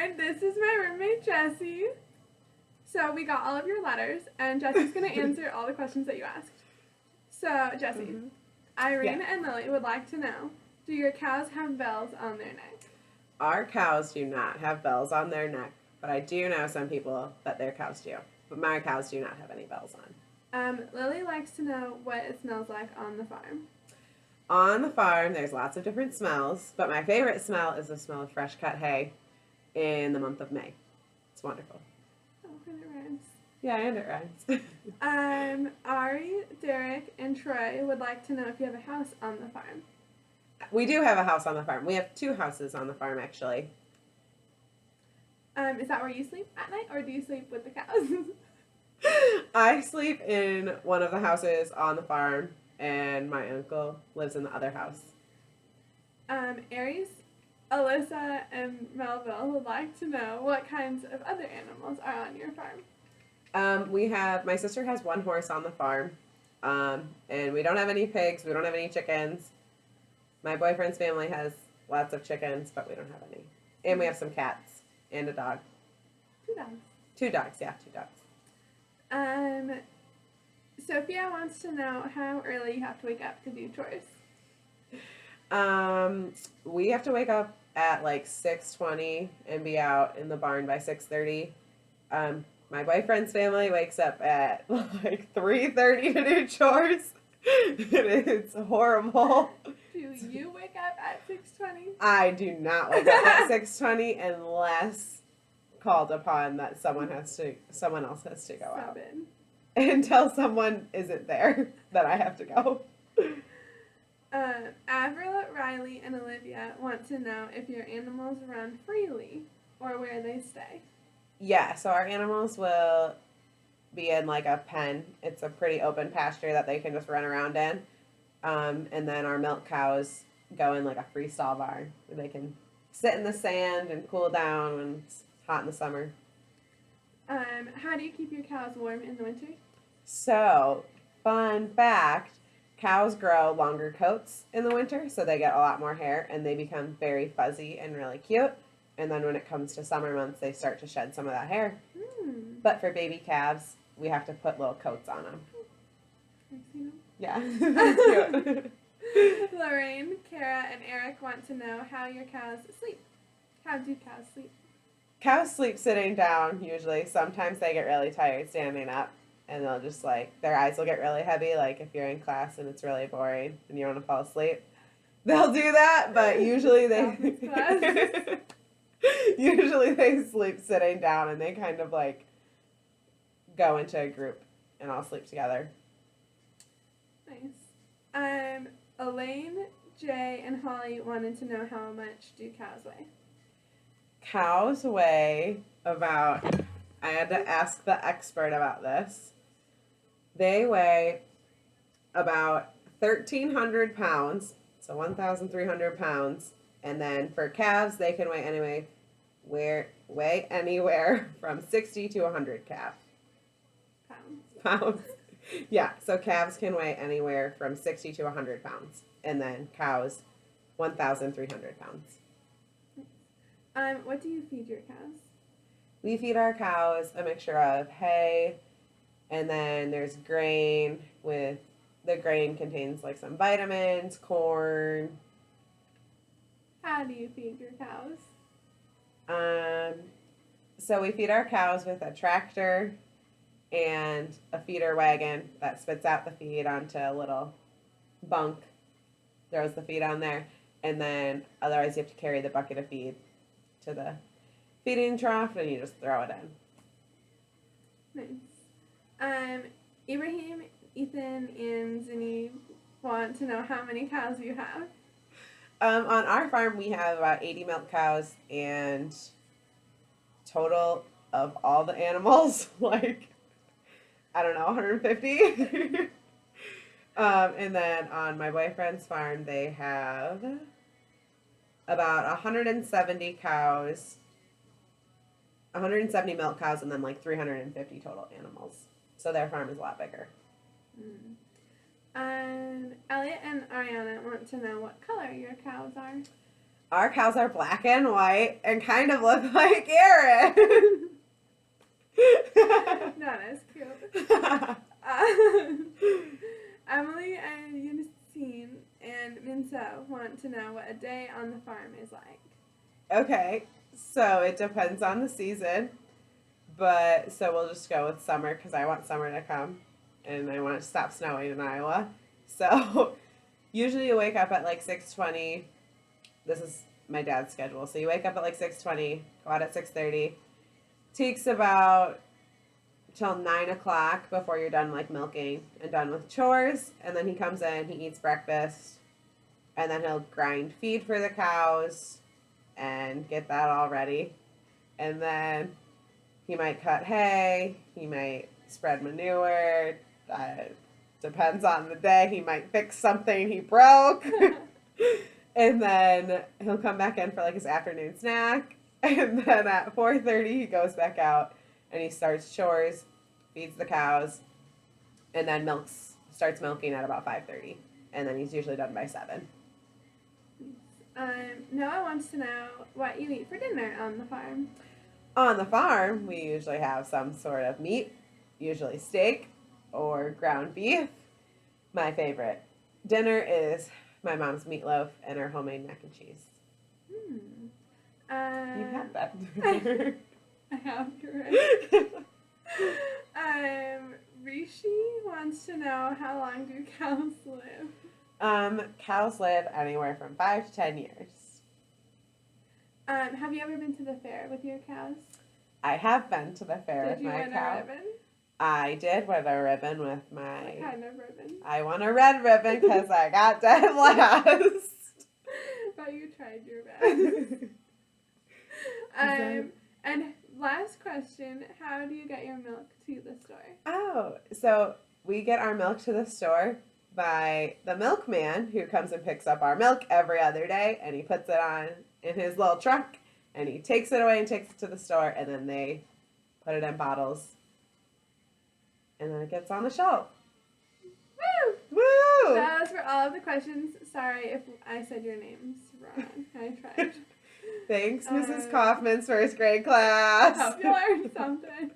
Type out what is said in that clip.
Lauren. This is my roommate, Jessie. So we got all of your letters, and Jessie's going to answer all the questions that you asked. So, Jessie, Irene and Lily would like to know, do your cows have bells on their neck? Our cows do not have bells on their neck, but I do know some people that their cows do. But my cows do not have any bells on. Lily likes to know what it smells like on the farm. On the farm, there's lots of different smells, but my favorite smell is the smell of fresh cut hay in the month of May. It's wonderful. Oh, and it rhymes. Yeah, and it rhymes. Ari, Derek, and Troy would like to know if you have a house on the farm. We do have a house on the farm. We have 2 houses on the farm, actually. Is that where you sleep at night, or do you sleep with the cows? I sleep in one of the houses on the farm, and my uncle lives in the other house. Aries, Alyssa, and Melville would like to know what kinds of other animals are on your farm. My sister has 1 horse on the farm, and we don't have any pigs, we don't have any chickens. My boyfriend's family has lots of chickens, but we don't have any. And we have some cats and a dog. 2 dogs. 2 dogs, yeah, 2 dogs. Sophia wants to know how early you have to wake up to do chores. We have to wake up at like 6:20 and be out in the barn by 6:30. My boyfriend's family wakes up at like 3:30 to do chores. It's horrible. Do you wake up at 6:20? I do not wake up at 6:20 unless called upon that someone else has to go out. Until someone isn't there, that I have to go. Avril, Riley, and Olivia want to know if your animals run freely or where they stay. Yeah, so our animals will be in like a pen. It's a pretty open pasture that they can just run around in. And then our milk cows go in like a freestyle barn where they can sit in the sand and cool down when it's hot in the summer. How do you keep your cows warm in the winter? So, fun fact, cows grow longer coats in the winter, so they get a lot more hair, and they become very fuzzy and really cute. And then when it comes to summer months, they start to shed some of that hair. But for baby calves, we have to put little coats on them. I've seen them. Yeah, cute. Lorraine, Kara, and Eric want to know how your cows sleep. How do cows sleep? Cows sleep sitting down, usually. Sometimes they get really tired standing up, and they'll just, like, their eyes will get really heavy, like if you're in class and it's really boring and you want to fall asleep. They'll do that, but usually usually they sleep sitting down, and they kind of, like, go into a group and all sleep together. Nice. Elaine, Jay, and Holly wanted to know how much do cows weigh? Cows weigh about, I had to ask the expert about this. They weigh about 1,300 pounds, so 1,300 pounds. And then for calves, they can weigh anywhere from 60 to 100 pounds. Yeah, so calves can weigh anywhere from 60 to 100 pounds. And then cows, 1,300 pounds. What do you feed your cows? We feed our cows a mixture of hay, and then there's grain the grain contains like some vitamins, corn. How do you feed your cows? So we feed our cows with a tractor and a feeder wagon that spits out the feed onto a little bunk, throws the feed on there, and then otherwise you have to carry the bucket of feed to the feeding trough, and you just throw it in. Nice. Ibrahim, Ethan, and Zinni want to know how many cows you have. On our farm, we have about 80 milk cows, and total of all the animals, like, I don't know, 150. And then on my boyfriend's farm, they have about 170 cows, 170 milk cows, and then like 350 total animals. So their farm is a lot bigger. Elliot and Ariana want to know what color your cows are. Our cows are black and white and kind of look like Aaron. Not as cute. Emily and Eunice and Minso want to know what a day on the farm is like. Okay, so it depends on the season, but so we'll just go with summer because I want summer to come and I want it to stop snowing in Iowa. So usually you wake up at like 6:20. This is my dad's schedule. So you wake up at like 6:20, go out at 6:30. Takes about till 9 o'clock before you're done like milking and done with chores. And then he comes in, he eats breakfast, and then he'll grind feed for the cows and get that all ready. And then he might cut hay, he might spread manure, depends on the day. He might fix something he broke. And then he'll come back in for like his afternoon snack. And then at 4:30 he goes back out and he starts chores, feeds the cows, and then starts milking at about 5:30. And then he's usually done by 7. Noah wants to know what you eat for dinner on the farm. On the farm, we usually have some sort of meat, usually steak or ground beef. My favorite dinner is my mom's meatloaf and her homemade mac and cheese. You've had that. I have, you're right. Rishi wants to know how long do cows live? Cows live anywhere from 5 to 10 years. Have you ever been to the fair with your cows? I have been to the fair with my cow. Did you win a ribbon? I did win a ribbon with my... What kind of ribbon? I won a red ribbon because I got dead last. But you tried your best. And last question, how do you get your milk to the store? Oh, so we get our milk to the store by the milkman who comes and picks up our milk every other day, and he puts it on in his little truck, and he takes it away and takes it to the store, and then they put it in bottles, and then it gets on the shelf. Woo! Woo! Those were all of the questions. Sorry if I said your names wrong. I tried. Thanks, Mrs. Kaufmann's first grade class. Hope you learned something.